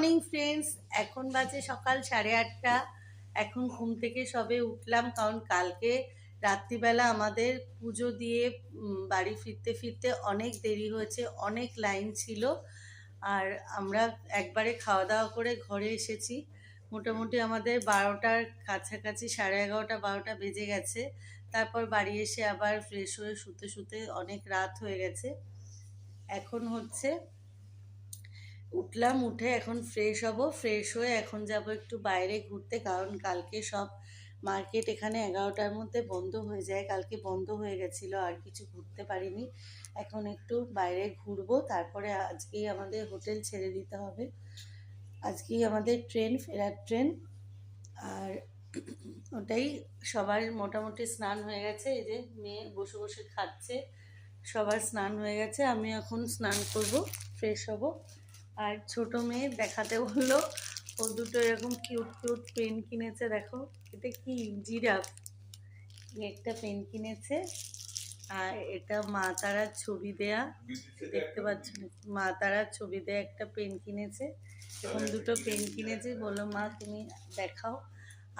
Morning friends, এখন বাজে সকাল 8:30। এখন ঘুম থেকে সবে উঠলাম, কারণ কালকে রাত্রিবেলা আমাদের পুজো দিয়ে বাড়ি ফিরতে ফিরতে অনেক দেরি হয়েছে, অনেক লাইন ছিল। আর আমরা একবারে খাওয়া দাওয়া করে ঘরে এসেছি। মোটামুটি আমাদের 12টার কাছাকাছি, 11:30 12টা বেজে গেছে। তারপর বাড়ি এসে আবার ফ্রেশ হয়ে শুতে শুতে অনেক রাত হয়ে গেছে। এখন উঠলাম, উঠে এখন ফ্রেশ হব, ফ্রেশ হয়ে এখন যাব একটু বাইরে ঘুরতে, কারণ কালকে সব মার্কেট এখানে 11টার মধ্যে বন্ধ হয়ে যায়। কালকে বন্ধ হয়ে গেছিলো, আর কিছু ঘুরতে পারিনি। এখন একটু বাইরে ঘুরবো, তারপরে আজকেই আমাদের হোটেল ছেড়ে দিতে হবে। আজকেই আমাদের ট্রেন, ফেরার ট্রেন। আর ওটাই, সবার মোটামুটি স্নান হয়ে গেছে। এই যে মেয়ে বসে বসে খাচ্ছে, সবার স্নান হয়ে গেছে। আমি এখন স্নান করব, ফ্রেশ হব। আর ছোট মেয়ে দেখাতে বললো, ও দুটো এরকম কিউট কিউট পেন কিনেছে। দেখো, এটা কি জিরাফ, একটা পেন কিনেছে। আর এটা মা তারার ছবি দেয়া, দেখতে পাচ্ছ না, মা তারার ছবি দেয়া একটা পেন কিনেছে। এখন দুটো পেন কিনেছে, বললো মা তুমি দেখাও।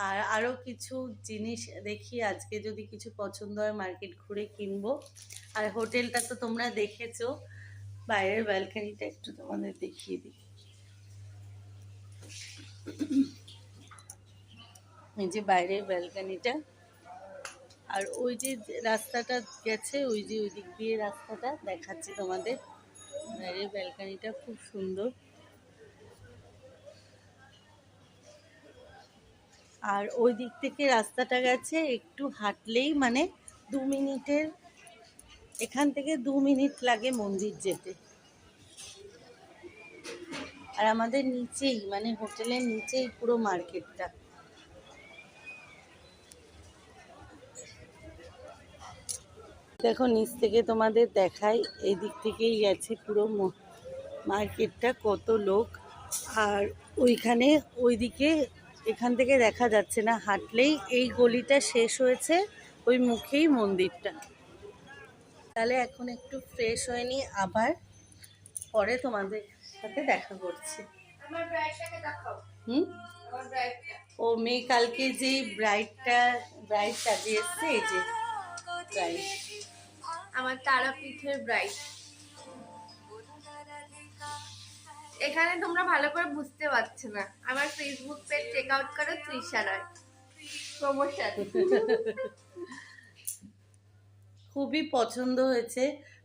আর আরও কিছু জিনিস দেখি, আজকে যদি কিছু পছন্দ হয় মার্কেট ঘুরে কিনবো। আর হোটেলটা তো তোমরা দেখেছো, বাইরের ব্যালকনিটা একটু তোমাদের দেখিয়ে দিই। এই যে বাইরের ব্যালকনিটা, আর ওই যে রাস্তাটা গেছে, ওই যে ওই দিক দিয়ে রাস্তাটা দেখাচ্ছি তোমাদের। বাইরের ব্যালকনিটা খুব সুন্দর। আর ওই দিক থেকে রাস্তাটা গেছে, একটু হাঁটলেই মানে 2 মিনিটের, এখান থেকে 2 মিনিট লাগে মন্দির যেতে। আর আমাদের নিচেই, মানে হোটেলের নিচেই পুরো মার্কেটটা। দেখো নিচ থেকে তোমাদের দেখাই, এই দিক থেকেই গেছে পুরো মার্কেটটা, কত লোক। আর ওইখানে ওইদিকে, এখান থেকে দেখা যাচ্ছে না, হাঁটলেই এই গলিটা শেষ হয়েছে, ওই মুখেই মন্দিরটা। তাহলে এখন একটু ফ্রেশ হয়ে নিই, আবার পরে তোমাদের সাথে দেখা করছি। ও মেয়ে কালকে যে ব্রাইড সাজিয়ে এসছে, এই যে ব্রাইড, আমার তারাপীঠের ব্রাইড। এখানে তোমরা ভালো করে বুঝতে পারছো না, আমার ফেসবুক পেজ চেক আউট করো, তৃষা রায় প্রমোশন। খুবই পছন্দ হয়েছে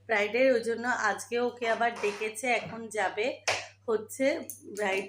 ব্রাইডের, ওই জন্য আজকে ওকে আবার ডেকেছে। এখন যাবে হচ্ছে ব্রাইড